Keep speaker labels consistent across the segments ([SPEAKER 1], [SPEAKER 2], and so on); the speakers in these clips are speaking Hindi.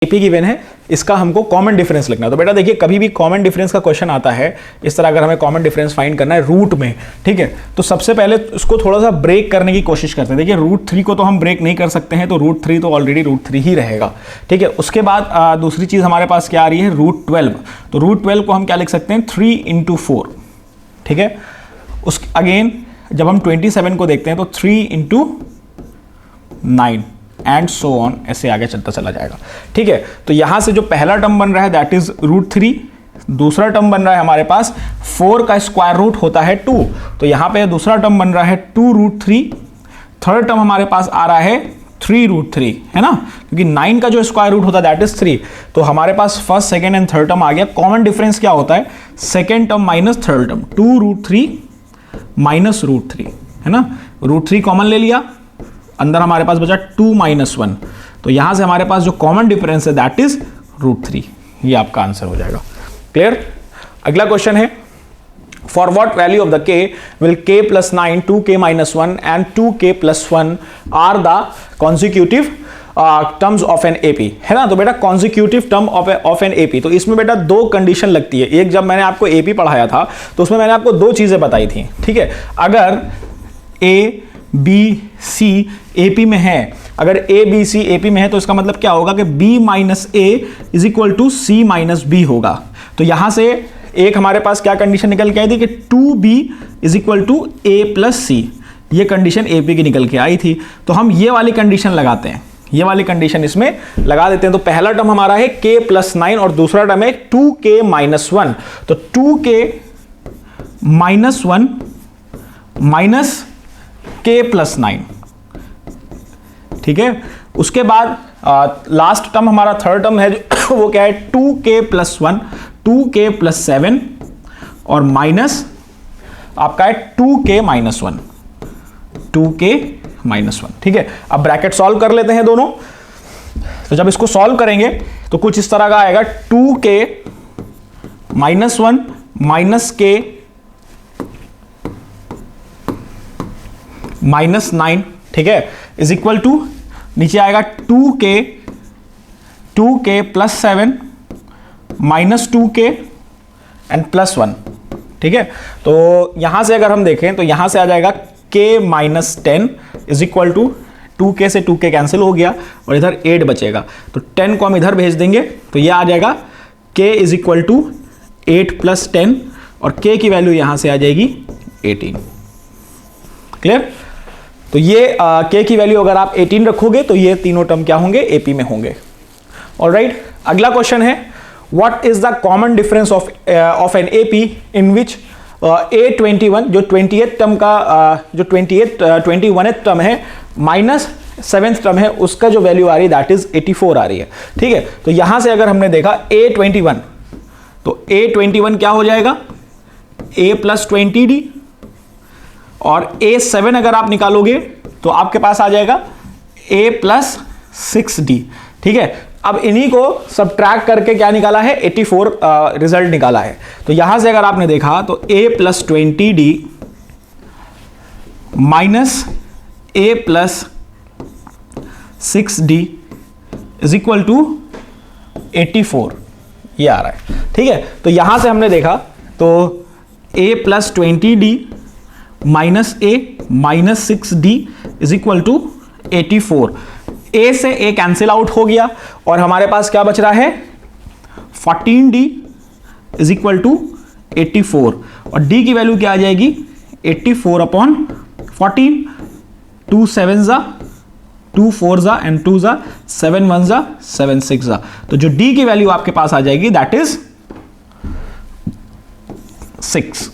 [SPEAKER 1] एपी गिवन है, इसका हमको कॉमन डिफरेंस लिखना है। तो बेटा देखिए कभी भी कॉमन डिफरेंस का क्वेश्चन आता है इस तरह, अगर हमें कॉमन डिफरेंस फाइंड करना है रूट में, ठीक है, तो सबसे पहले उसको थोड़ा सा ब्रेक करने की कोशिश करते हैं। देखिए रूट 3 को तो हम ब्रेक नहीं कर सकते हैं, तो रूट 3 तो ऑलरेडी रूट 3 ही रहेगा, ठीक है। उसके बाद दूसरी चीज हमारे पास क्या आ रही है, रूट 12। तो रूट 12 को हम क्या लिख सकते हैं, 3 × 4, ठीक है। उस अगेन जब हम 27 को देखते हैं तो 3 × 9 एंड सो ऑन, ऐसे आगे चलता चला जाएगा, ठीक है। तो यहां से जो पहला टर्म बन रहा है दैट इज रूट 3, दूसरा टर्म बन रहा है हमारे पास 4 का स्क्वायर रूट होता है 2, तो यहां पे दूसरा टर्म बन रहा है 2√3, थर्ड टर्म हमारे पास आ रहा है 3√3, है ना, क्योंकि 9 का जो स्क्वायर रूट होता है दैट इज 3। तो हमारे पास first, second and third term आ गया। कॉमन डिफरेंस क्या होता है, second term minus third term, 2√3 minus √3, है ना। √3 कॉमन ले लिया, अंदर हमारे पास बचा 2 - 1, तो यहां से हमारे पास जो कॉमन डिफरेंस है दैट इज √3, ये आपका आंसर हो जाएगा। क्लियर। अगला क्वेश्चन है, for what value of the k will k + 9, 2k - 1 and 2k + 1 are the consecutive terms of an AP, है ना। तो बेटा consecutive term of an AP, तो इसमें बेटा दो कंडीशन लगती है। एक, जब मैंने आपको एपी पढ़ाया था तो उसमें मैंने आपको दो चीजें बताई थी, ठीक है। अगर ए बी सी एपी में है, अगर ए बी सी एपी में है तो इसका मतलब क्या होगा कि b - a = c - b होगा। तो यहां से एक हमारे पास क्या कंडीशन निकल के आई थी कि 2b = a + c, ये कंडीशन एपी की निकल के आई थी। तो हम ये वाली कंडीशन लगाते हैं, ये वाली कंडीशन इसमें लगा देते हैं। तो पहला टर्म हमारा है k + 9 और दूसरा टर्म है 2k - 1, तो 2k - 1 माइनस k + 9, ठीक है। उसके बाद लास्ट टर्म हमारा थर्ड टर्म है जो वो क्या है, 2k + 1, 2k + 7 और माइनस आपका है 2k - 1, 2k - 1, ठीक है। अब ब्रैकेट सॉल्व कर लेते हैं दोनों। तो जब इसको सॉल्व करेंगे तो कुछ इस तरह का आएगा, 2k - 1 माइनस k -9, ठीक है, इज इक्वल टू नीचे आएगा 2k + 7 माइनस 2k एंड +1, ठीक है। तो यहां से अगर हम देखें तो यहां से आ जाएगा k - 10 is equal to 2k से 2k कैंसिल हो गया और इधर 8 बचेगा, तो 10 को हम इधर भेज देंगे तो ये आ जाएगा k = 8 + 10 और k की वैल्यू यहां से आ जाएगी 18। क्लियर। तो ये k की वैल्यू अगर आप 18 रखोगे तो ये तीनों टर्म क्या होंगे, एपी में होंगे। ऑलराइट, अगला क्वेश्चन है, what is the common difference of an AP in which A21 जो 28th टर्म का जो 21th टर्म है माइनस 7th टर्म है, उसका जो वैल्यू आ रही है दैट इज 84 आ रही है, ठीक है। तो यहां से अगर हमने देखा A21, तो A21 क्या हो जाएगा, A + 20d, और A7 अगर आप निकालोगे तो आपके पास आ जाएगा A + 6d, ठीक है। अब इन्हीं को सबट्रैक्ट करके क्या निकाला है, 84 रिजल्ट निकाला है। तो यहां से अगर आपने देखा तो A + 20d minus A + 6d is equal to 84, ये आ रहा है, ठीक है। तो यहां से हमने देखा तो A + 20d minus A minus 6d is equal to 84। A से A कैंसिल आउट हो गया और हमारे पास क्या बच रहा है, 14d इज इक्वल टू 84 और d की वैल्यू क्या आ जाएगी, 84/14, 2 7 ज़ा 2 4 ज़ा एंड 2 ज़ा 7 1 ज़ा 7 6 ज़ा। तो जो d की वैल्यू आपके पास आ जाएगी दैट इज 6,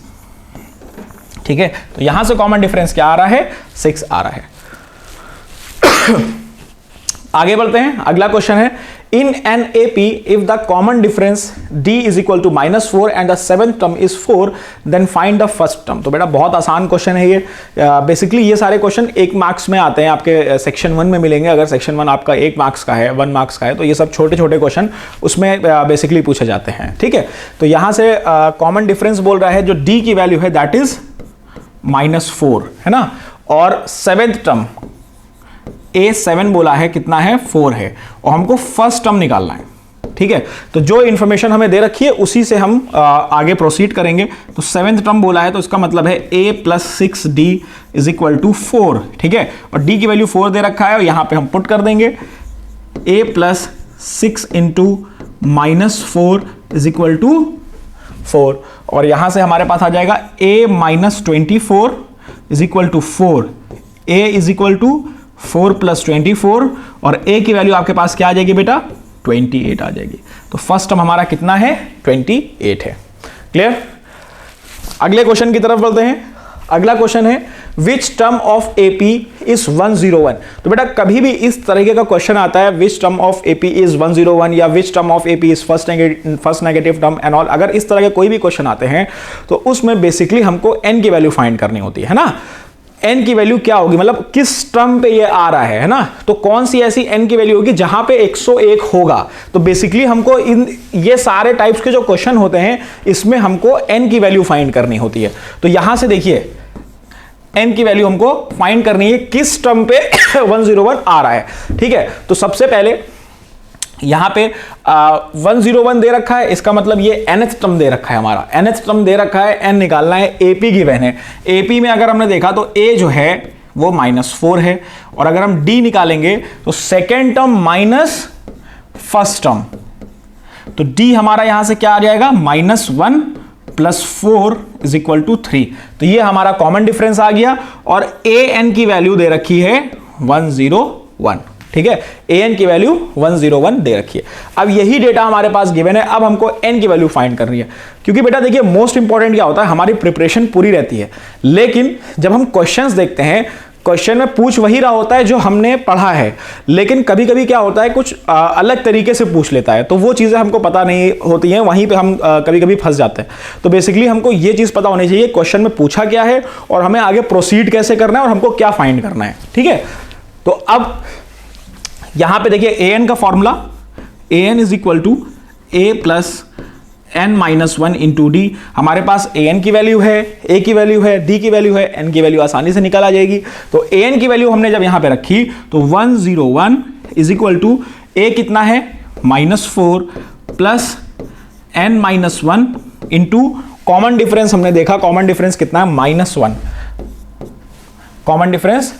[SPEAKER 1] ठीक है। तो यहां से कॉमन डिफरेंस क्या आ रहा है, 6 आ रहा है। आगे बढ़ते हैं, अगला क्वेश्चन है, in an AP if the common difference d is equal to -4 and the 7th term is 4 then find the first term. तो बेटा बहुत आसान क्वेश्चन है ये। बेसिकली ये सारे क्वेश्चन 1 मार्क्स में आते हैं, आपके सेक्शन 1 में मिलेंगे। अगर सेक्शन 1 आपका 1 मार्क्स का है, 1 मार्क्स का है, तो ये सब छोटे छोटे क्वेश्चन उसमें बेसिकली पूछे जाते हैं, ठीक है। तो यहां से कॉमन डिफरेंस बोल रहा है, जो d की वैल्यू है दैट इज -4, है ना, और 7th टर्म A7 बोला है कितना है 4 है और हमको फर्स्ट टर्म निकालना है। ठीक है, तो जो इंफॉर्मेशन हमें दे रखी है उसी से हम आगे प्रोसीड करेंगे। तो 7th टर्म बोला है तो इसका मतलब है a + 6d = 4। ठीक है, और d की वैल्यू 4 दे रखा है और यहां पे हम पुट कर देंगे a + 6 × -4 = 4 और यहां से हमारे पास आ जाएगा a - 24 = 4। a = 4 + 24 और a की वैल्यू आपके पास क्या आ जाएगी बेटा 28 आ जाएगी। तो फर्स्ट टर्म हमारा कितना है 28 है। क्लियर। अगले क्वेश्चन की तरफ बढ़ते हैं। अगला क्वेश्चन है which term of AP is 101। तो बेटा कभी भी इस तरीके का क्वेश्चन आता है which term of AP is 101 या which term of AP is first negative term and all, अगर इस तरह के कोई भी क्वेश्चन आते हैं तो उसमें बेसिकली हमको n की वैल्यू फाइंड करनी होती है ना। n की वैल्यू क्या होगी, मतलब किस टर्म पे ये आ रहा है ना, तो कौन सी ऐसी n की वैल्यू होगी जहां पे 101 होगा। तो बेसिकली हमको इन ये सारे टाइप्स के जो क्वेश्चन होते हैं इसमें हमको n की वैल्यू फाइंड करनी होती है। तो यहां से देखिए n की वैल्यू हमको फाइंड करनी है किस टर्म पे 101 आ रहा है। ठीक है, तो सबसे पहले यहां पे 101 दे रखा है, इसका मतलब ये nth टर्म दे रखा है, हमारा nth टर्म दे रखा है, n निकालना है, AP गिवन है। AP में अगर हमने देखा तो A जो है वो -4 है और अगर हम D निकालेंगे तो second term minus first term, तो D हमारा यहां से क्या आ जाएगा -1 + 4 = 3। तो ये हमारा कॉमन डिफरेंस आ गया और an की वैल्यू दे रखी है 101। ठीक है, an की वैल्यू 101 दे रखी है। अब यही डेटा हमारे पास गिवन है, अब हमको n की वैल्यू फाइंड करनी है। क्योंकि बेटा देखिए मोस्ट इंपॉर्टेंट क्या होता है, हमारी प्रिपरेशन पूरी रहती है लेकिन जब हम क्वेश्चंस देखते हैं क्वेश्चन में पूछ वही रहा होता है जो हमने पढ़ा है, लेकिन कभी कभी क्या होता है कुछ अलग तरीके से पूछ लेता है, तो वो चीज़ें हमको पता नहीं होती हैं, वहीं पे हम कभी कभी फंस जाते हैं। तो बेसिकली हमको ये चीज़ पता होनी चाहिए क्वेश्चन में पूछा क्या है और हमें आगे प्रोसीड कैसे करना है और हमको क्या फाइंड करना है। ठीक है, तो अब यहां पे देखिए an का formula an = a + n - 1 × d। हमारे पास an की वैल्यू है, a की वैल्यू है, d की वैल्यू है, n की वैल्यू आसानी से निकल आ जाएगी। तो an की वैल्यू हमने जब यहां पे रखी तो 101 = a कितना है -4 + n - 1 × कॉमन डिफरेंस हमने देखा, कॉमन डिफरेंस कितना है -1, कॉमन डिफरेंस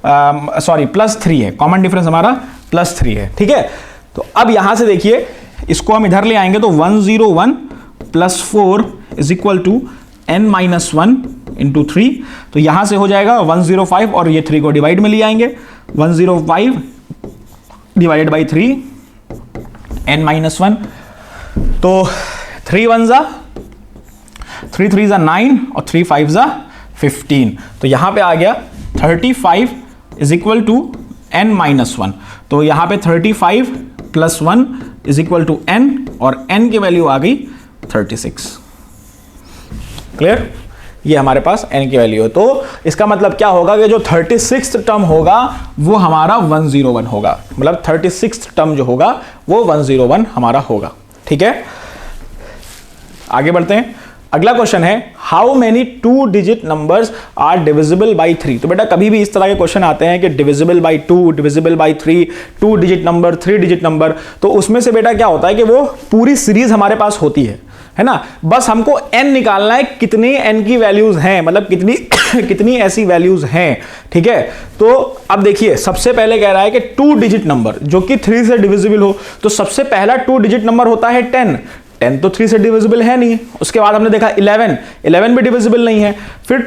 [SPEAKER 1] +3 है, कॉमन डिफरेंस हमारा +3 है। ठीक है, तो अब यहां से देखिए इसको हम इधर ले आएंगे तो 101 + 4 = n - 1 × 3। तो यहां से हो जाएगा 105 और ये 3 को डिवाइड में ले आएंगे, 105 / 3 n - 1। तो 3 1 = 3 3 = 9 और 3 5 = 15। तो यहां पे आ गया 35 = n - 1। तो यहां पे 35 + 1 = n और n की वैल्यू आ गई 36। क्लियर, ये हमारे पास n की वैल्यू है। तो इसका मतलब क्या होगा कि जो 36th टर्म होगा वो हमारा 101 होगा, मतलब 36th टर्म जो होगा वो 101 हमारा होगा। ठीक है, आगे बढ़ते हैं। अगला क्वेश्चन है how many 2 digit numbers are divisible by 3। तो बेटा कभी भी इस तरह के क्वेश्चन आते हैं कि divisible by 2, divisible by 3, 2 digit number, 3 digit number, तो उसमें से बेटा क्या होता है कि वो पूरी सीरीज हमारे पास होती है ना। बस हमको n निकालना है कितने n की वैल्यूज हैं, मतलब कितनी ऐसी वैल्यूज हैं। ठीक है, तो अब देखिए सबसे पहले कह रहा है कि 2 डिजिट नंबर जो कि 3 से डिविजिबल हो, तो सबसे पहला 2 डिजिट नंबर होता है 10 तो 3 से डिविजिबल है नहीं। उसके बाद हमने देखा 11 भी डिविजिबल नहीं है। फिर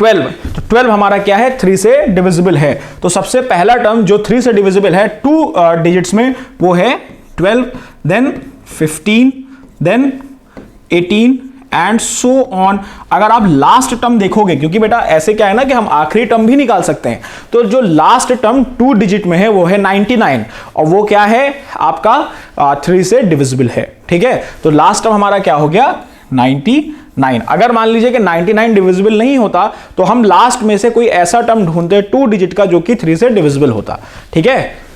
[SPEAKER 1] 12, तो 12 हमारा क्या है 3 से डिविजिबल है। तो सबसे पहला टर्म जो 3 से डिविजिबल है 2 डिजिट्स में वो है 12, then 15, then 18 and so on. अगर आप लास्ट टर्म देखोगे, क्योंकि बेटा ऐसे क्या है ना कि हम आखिरी टर्म भी निकाल सकते हैं, तो जो लास्ट टर्म 2 डिजिट में है वो है 99 और वो क्या है आपका 3 से डिविजिबल है। ठीक है, तो लास्ट टर्म हमारा क्या हो गया 99। अगर मान लीजिए कि 99 डिविजिबल नहीं होता तो हम लास्ट में से कोई ऐसा टर्म ढूंढते 2 डिजिट का जो कि 3 से डिविजिबल होता। ठीक है,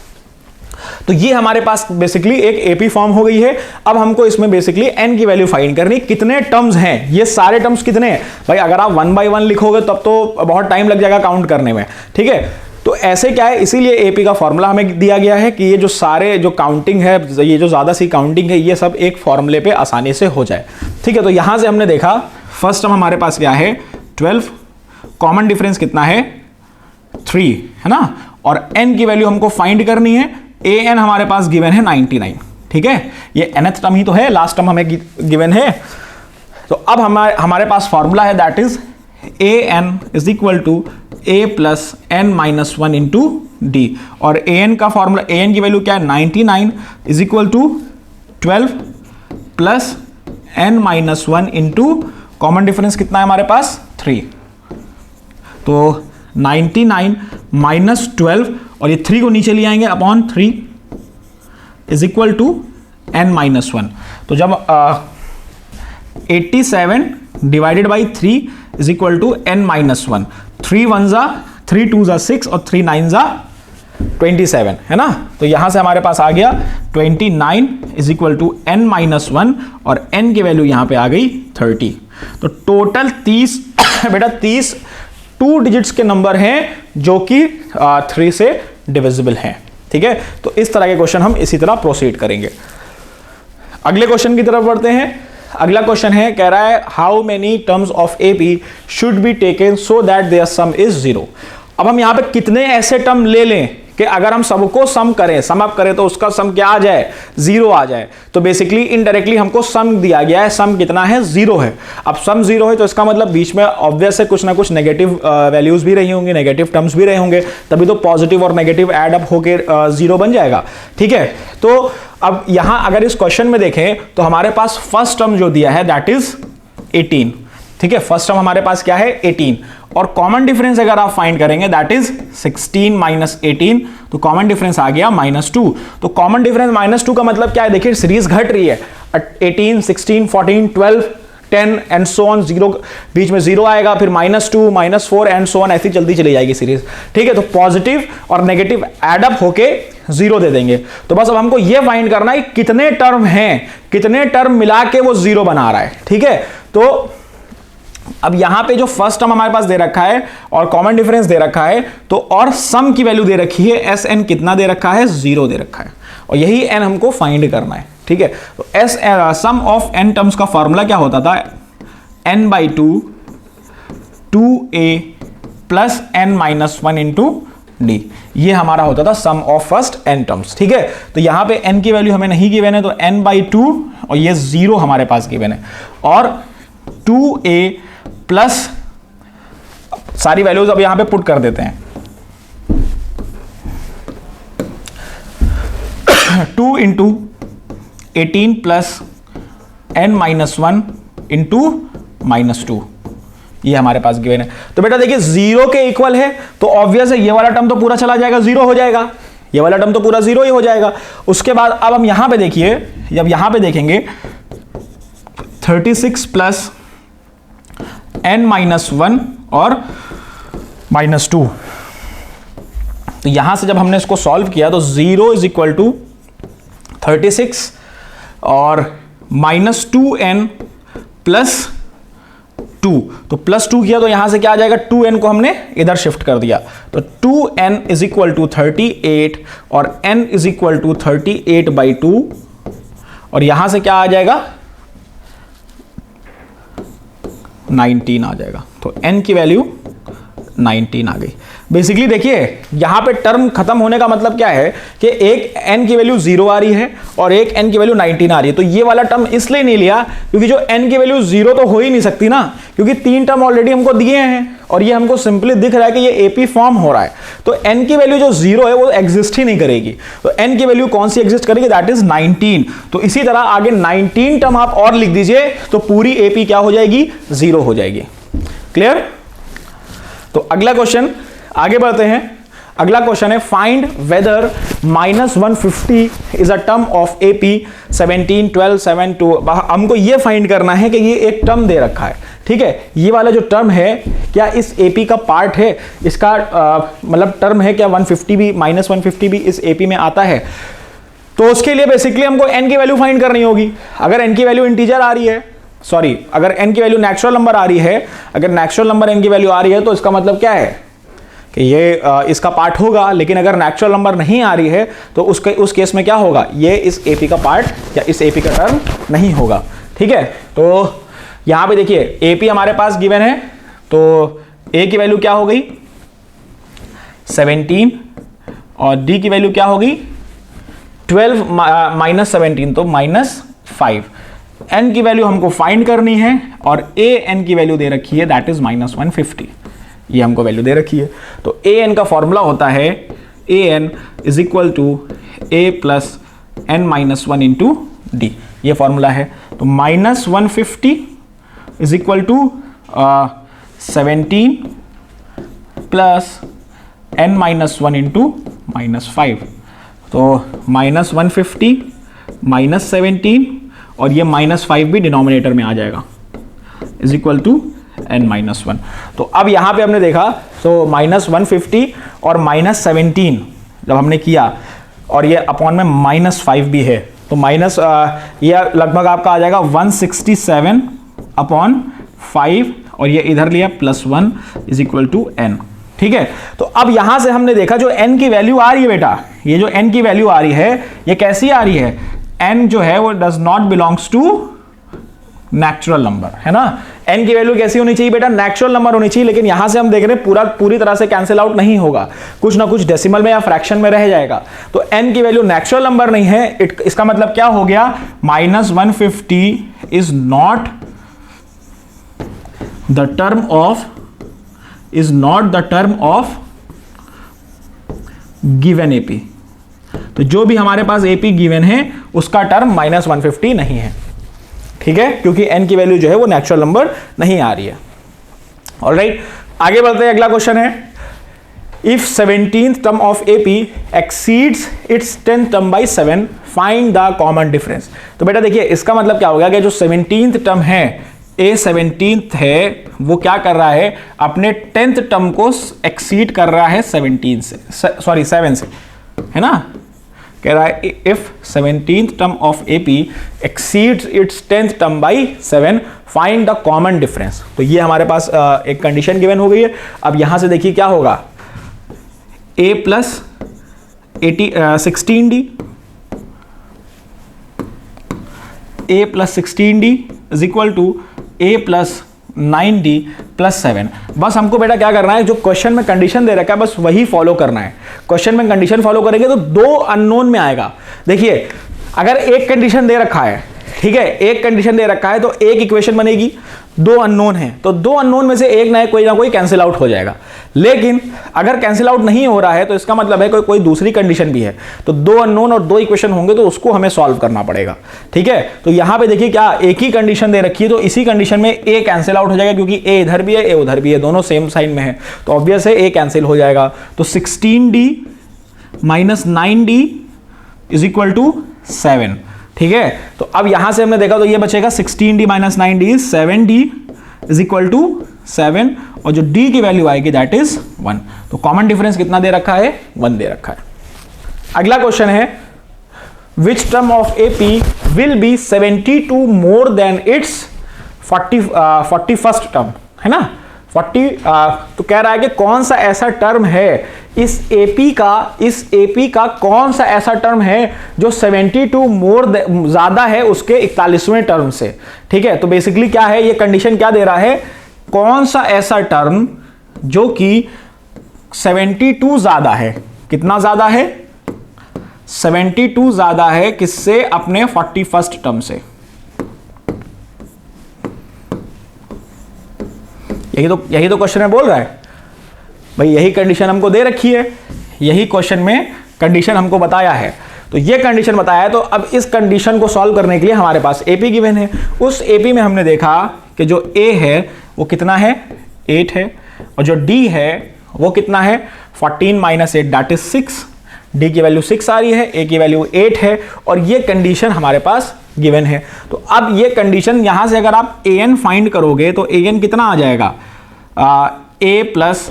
[SPEAKER 1] तो ये हमारे पास बेसिकली एक एपी फॉर्म हो गई है। अब हमको इसमें बेसिकली n की वैल्यू फाइंड करनी, कितने टर्म्स हैं, ये सारे टर्म्स कितने हैं भाई। अगर आप 1 by 1 लिखोगे तब तो बहुत टाइम लग जाएगा काउंट करने में। ठीक है, तो ऐसे क्या है, इसीलिए एपी का फॉर्मूला हमें दिया गया है कि ये जो सारे जो काउंटिंग है, ये जो ज़्यादा सी काउंटिंग है, ये सब एक फॉर्मूले पे आसानी से हो जाए। ठीक है, तो यहां से हमने देखा फर्स्ट टर्म हमारे पास क्या है 12, कॉमन डिफरेंस कितना है 3, है ना, और n की वैल्यू हमको फाइंड करनी है, an हमारे पास गिवन है 99। ठीक है, ये nth टर्म ही तो है, लास्ट टर्म हमें गिवन है। तो अब हमारे पास फॉर्मूला है that is an is equal to a plus n minus 1 into D, और an का फॉर्मूला, an की वैल्यू क्या है 99 is equal to 12 plus n minus 1 into common difference कितना है हमारे पास 3। तो 99 माइनस 12 और ये 3 को नीचे ले आएंगे upon 3 is equal to n minus 1। तो जब 87 divided by 3 is equal to n minus 1, 3 1 जा 3 2 जा 6 और 3 9 जा 27, है ना। तो यहां से हमारे पास आ गया 29 is equal to n minus 1 और n की वैल्यू यहां पे आ गई 30। तो टोटल 30 बेटा 30 2 डिजिट्स के नंबर हैं जो कि 3 से डिविजिबल हैं। ठीक है, तो इस तरह के क्वेश्चन हम इसी तरह प्रोसीड करेंगे। अगले क्वेश्चन की तरफ बढ़ते हैं। अगला क्वेश्चन है, कह रहा है how many terms of AP should be taken so that their sum is 0। अब हम यहां पे कितने ऐसे टर्म ले लें कि अगर हम सबको सम करें, सम अप करें तो उसका सम क्या आ जाए 0 आ जाए। तो बेसिकली इनडायरेक्टली हमको सम दिया गया है, सम कितना है 0 है। अब सम 0 है तो इसका मतलब बीच में ऑब्वियस है कुछ ना कुछ नेगेटिव वैल्यूज भी रही होंगी, नेगेटिव टर्म्स भी रहे होंगे, तभी तो पॉजिटिव और नेगेटिव एड अप होकर 0 बन जाएगा। ठीक है, तो अब यहां अगर इस क्वेश्चन में देखें तो हमारे पास फर्स्ट टर्म जो दिया है दैट इज 18। ठीक है, फर्स्ट टर्म हमारे पास क्या है 18, और कॉमन डिफरेंस अगर आप फाइंड करेंगे दैट इज 16 माइनस 18, तो कॉमन डिफरेंस आ गया -2। तो कॉमन डिफरेंस -2 का मतलब क्या है, देखिए सीरीज घट रही है, 18 16 14 12 10 एंड सो ऑन, 0 बीच में 0 आएगा, फिर -2 -4 एंड सो ऑन, ऐसी चलती चली जाएगी सीरीज। ठीक है, तो पॉजिटिव और नेगेटिव एडअप होके 0 दे देंगे। तो बस अब हमको ये फाइंड करना है कितने टर्म हैं, कितने टर्म मिला के वो 0 बना रहा है। ठीक है, तो अब यहां पे जो फर्स्ट टर्म हमारे पास दे रखा है और कॉमन डिफरेंस दे रखा है, तो और सम की वैल्यू दे रखी है, एस एन कितना दे रखा है 0 दे रखा है, और यही एन हमको फाइंड करना है। ठीक है, तो S sum of n terms का फॉर्मूला क्या होता था, n by 2a plus n minus 1 into D, ये हमारा होता था sum of first n terms. ठीक है, तो यहां पे n की वैल्यू हमें नहीं गिवन है, तो n बाई 2 और ये 0 हमारे पास गिवन है, और 2a प्लस सारी वैल्यूज अब यहां पे पुट कर देते हैं 2 into 18 plus n minus 1 into -2, ये हमारे पास गिवन है। तो बेटा देखिए 0 के इक्वल है तो ऑब्वियस है ये वाला टर्म तो पूरा चला जाएगा, 0 हो जाएगा, ये वाला टर्म तो पूरा 0 ही हो जाएगा। उसके बाद अब हम यहां पे देखिए, जब यहां पे देखेंगे 36 प्लस n माइनस 1 और -2, तो यहां से जब हमने इसको सॉल्व किया तो 0 इज इक्वल टू 36 और -2n प्लस 2, तो +2 किया तो यहां से क्या आ जाएगा, 2n को हमने इधर शिफ्ट कर दिया, तो 2n इज इक्वल टू 38 और n इज इक्वल टू 38/2, और यहां से क्या आ जाएगा 19 आ जाएगा। तो n की वैल्यू 19 आ गई। बेसिकली देखिए यहां पे टर्म खत्म होने का मतलब क्या है कि एक n की वैल्यू 0 आ रही है और एक n की वैल्यू 19 आ रही है। तो ये वाला टर्म इसलिए नहीं लिया क्योंकि जो n की वैल्यू 0 तो हो ही नहीं सकती ना, क्योंकि 3 टर्म ऑलरेडी हमको दिए हैं और ये हमको सिंपली दिख रहा है कि ये एपी फॉर्म हो रहा है। तो n की वैल्यू जो 0 है वो एग्जिस्ट ही नहीं करेगी। तो n की वैल्यू कौन सी एग्जिस्ट करेगी, दैट इज 19। तो इसी तरह आगे 19 टर्म आप और लिख दीजिए तो पूरी एपी क्या हो जाएगी, 0 हो जाएगी। क्लियर। तो अगला क्वेश्चन आगे बढ़ते हैं। अगला क्वेश्चन है find weather -150 is a term of AP 17 12 7 2। हमको ये फाइंड करना है कि ये एक टर्म दे रखा है, ठीक है, ये वाला जो टर्म है क्या इस एपी का पार्ट है, इसका मतलब टर्म है क्या, 150 भी -150 भी इस एपी में आता है। तो उसके लिए बेसिकली हमको n की वैल्यू फाइंड करनी होगी। अगर n की वैल्यू इंटीजर आ रही है, सॉरी अगर n की वैल्यू नेचुरल नंबर आ रही है, अगर नेचुरल नंबर n की वैल्यू आ रही है तो इसका मतलब क्या है कि ये इसका पार्ट होगा, लेकिन अगर नेचुरल नंबर नहीं आ रही है तो उस केस में क्या होगा, ये इस एपी का पार्ट या इस एपी का टर्म नहीं होगा। ठीक है, तो यहां पे देखिए एपी हमारे पास गिवन है, तो ए की वैल्यू क्या हो गई 17 और डी की वैल्यू क्या होगी 12 माइनस 17 तो -5। एन की वैल्यू हमको फाइंड करनी है और ए एन की वैल्यू दे रखी है दैट इज -150, ये हमको वैल्यू दे रखी है। तो ए एन का फॉर्मूला होता है a n is equal to a plus n minus 1 into D, ये फॉर्मूला है। तो -150 is equal to 17 plus n minus 1 into -5, तो -150 -17 और ये -5 भी डिनोमिनेटर में आ जाएगा इज इक्वल टू n-1। तो अब यहां पे हमने देखा तो -150 और -17 जब हमने किया और ये अपॉन में -5 भी है, तो ये लगभग आपका आ जाएगा 167 अपॉन 5 और ये इधर लिया +1 इज इक्वल टू n। ठीक है, तो अब यहां से हमने देखा जो n की वैल्यू आ रही है बेटा, ये जो n की वैल्यू आ रही है ये कैसी आ रही है, n जो है वो does not belongs to natural number, है ना। n की वैल्यू कैसी होनी चाहिए बेटा, नेचुरल नंबर होनी चाहिए, लेकिन यहां से हम देख रहे हैं पूरी तरह से कैंसिल आउट नहीं होगा, कुछ ना कुछ डेसिमल में या फ्रैक्शन में रह जाएगा। तो n की वैल्यू नेचुरल नंबर नहीं है, इसका मतलब क्या हो गया -150 is not the term of given AP. तो जो भी हमारे पास एपी गिवन है उसका टर्म -150 नहीं है। ठीक है, क्योंकि n की वैल्यू जो है वो नेचुरल नंबर नहीं आ रही है। ऑलराइट, आगे बढ़ते हैं। अगला क्वेश्चन है if 17th term of AP exceeds its 10th term by 7 find the common difference. तो बेटा देखिए इसका मतलब क्या हो गया कि जो 17th टर्म है ए 17th है वो क्या कर रहा है, अपने 10th टर्म को एक्सीड कर रहा है 7 से, है ना। कह रहा है if 17th term of AP exceeds its 10th term by 7 find the common difference. तो ये हमारे पास एक कंडीशन गिवन हो गई है। अब यहां से देखिए क्या होगा, a plus 16d a plus 16d is equal to a plus 9d plus 7। बस हमको बेटा क्या करना है, जो क्वेश्चन में कंडीशन दे रखा है बस वही फॉलो करना है। क्वेश्चन में कंडीशन फॉलो करेंगे तो 2 अननोन में आएगा। देखिए अगर एक कंडीशन दे रखा है, ठीक है, एक कंडीशन दे रखा है तो एक इक्वेशन बनेगी, 2 अननोन है तो 2 अननोन में से एक ना कोई कैंसिल आउट हो जाएगा। लेकिन अगर कैंसिल आउट नहीं हो रहा है तो इसका मतलब है कोई दूसरी कंडीशन भी है, तो 2 अननोन और 2 इक्वेशन होंगे तो उसको हमें सॉल्व करना पड़ेगा। ठीक है, तो यहां पे देखिए क्या एक ही कंडीशन दे रखी है, तो इसी कंडीशन में ए कैंसिल आउट हो जाएगा क्योंकि ए इधर भी है ए उधर भी है, दोनों सेम साइन में है, तो ऑब्वियस है ए कैंसिल हो जाएगा। तो 16d minus 9d is equal to 7। ठीक है, तो अब यहां से हमने देखा तो ये बचेगा 16d minus 9d 7d is equal to 7 और जो d की वैल्यू आएगी दैट इज 1। तो कॉमन डिफरेंस कितना दे रखा है, 1 दे रखा है। अगला क्वेश्चन है which term of AP will be 72 more than it's 41st term, है ना। 40 तो कह रहा है कि कौन सा ऐसा टर्म है इस एपी का कौन सा ऐसा टर्म है जो 72 मोर ज्यादा है उसके 41वें टर्म से। ठीक है, तो बेसिकली क्या है, ये कंडीशन क्या दे रहा है, कौन सा ऐसा टर्म जो कि 72 ज्यादा है, कितना ज्यादा है 72 ज्यादा है किससे, अपने 41st टर्म से। यही तो क्वेश्चन में बोल रहा है भाई, यही कंडीशन हमको दे रखी है, यही क्वेश्चन में कंडीशन हमको बताया है, तो ये कंडीशन बताया है। तो अब इस कंडीशन को सॉल्व करने के लिए हमारे पास एपी गिवन है। उस एपी में हमने देखा कि जो ए है वो कितना है 8 है और जो डी है वो कितना है 14 माइनस 8 दैट इज 6। डी की वैल्यू 6 आ रही है, ए की वैल्यू 8 है और ये कंडीशन हमारे पास गिवन है। तो अब ये कंडीशन यहां से अगर आप ए एन फाइंड करोगे तो ए एन कितना आ जाएगा, a plus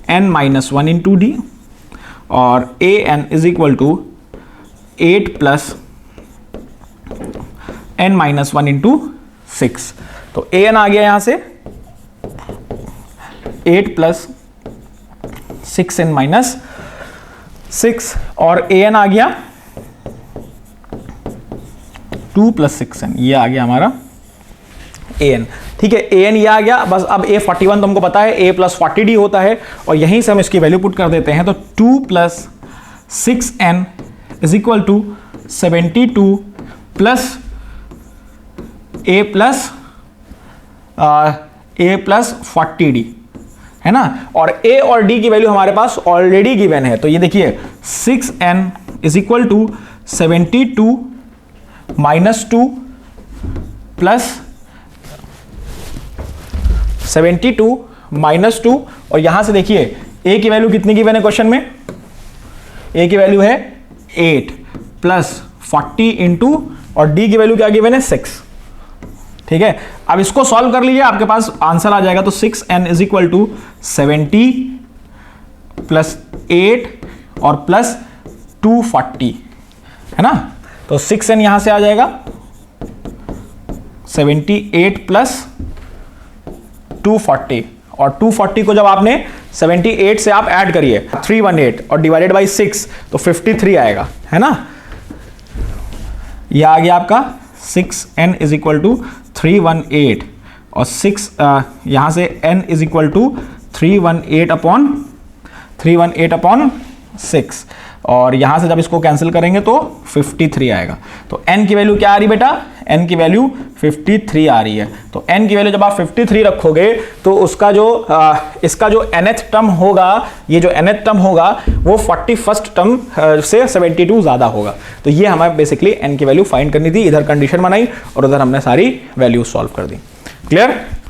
[SPEAKER 1] n minus 1 into D और a n is equal to 8 plus n minus 1 into 6। तो ए एन आ गया यहां से 8 प्लस 6n माइनस 6 और an आ गया 2 + 6n, ये आ गया हमारा an। ठीक है, an ये आ गया। बस अब a41 तो हमको पता है a + 40d होता है और यहीं से हम इसकी वैल्यू पुट कर देते हैं। तो 2 + 6n = 72 प्लस a + 40d, है ना। और a और d की वैल्यू हमारे पास ऑलरेडी गिवन है। तो ये देखिए 6n = 72 - 2 प्लस 72 - 2 और यहां से देखिए a की वैल्यू कितनी गिवन है क्वेश्चन में, a की वैल्यू है 8 प्लस 40 इंटू और d की वैल्यू क्या गिवन है 6। ठीक है, अब इसको सॉल्व कर लीजिए, आपके पास आंसर आ जाएगा। तो 6n = 70 प्लस 8 और प्लस 240, है ना। तो 6n यहां से आ जाएगा 78 प्लस 240 और 240 को जब आपने 78 से आप ऐड करिए 318 और डिवाइडेड बाई 6 तो 53 आएगा, है ना। यह आ गया आपका 6n = 318 और 6 यहां से n = 318/6 और यहां से जब इसको कैंसिल करेंगे तो 53 आएगा। तो n की वैल्यू क्या आ रही बेटा, n की वैल्यू 53 आ रही है। तो n की वैल्यू जब आप 53 रखोगे तो उसका जो इसका जो nth टर्म होगा, ये जो nth टर्म होगा वो 41st टर्म से 72 ज्यादा होगा। तो ये हमें बेसिकली n की वैल्यू फाइंड करनी थी। इधर कंडीशन बनाई और उधर हमने सारी वैल्यू सॉल्व कर दी। क्लियर।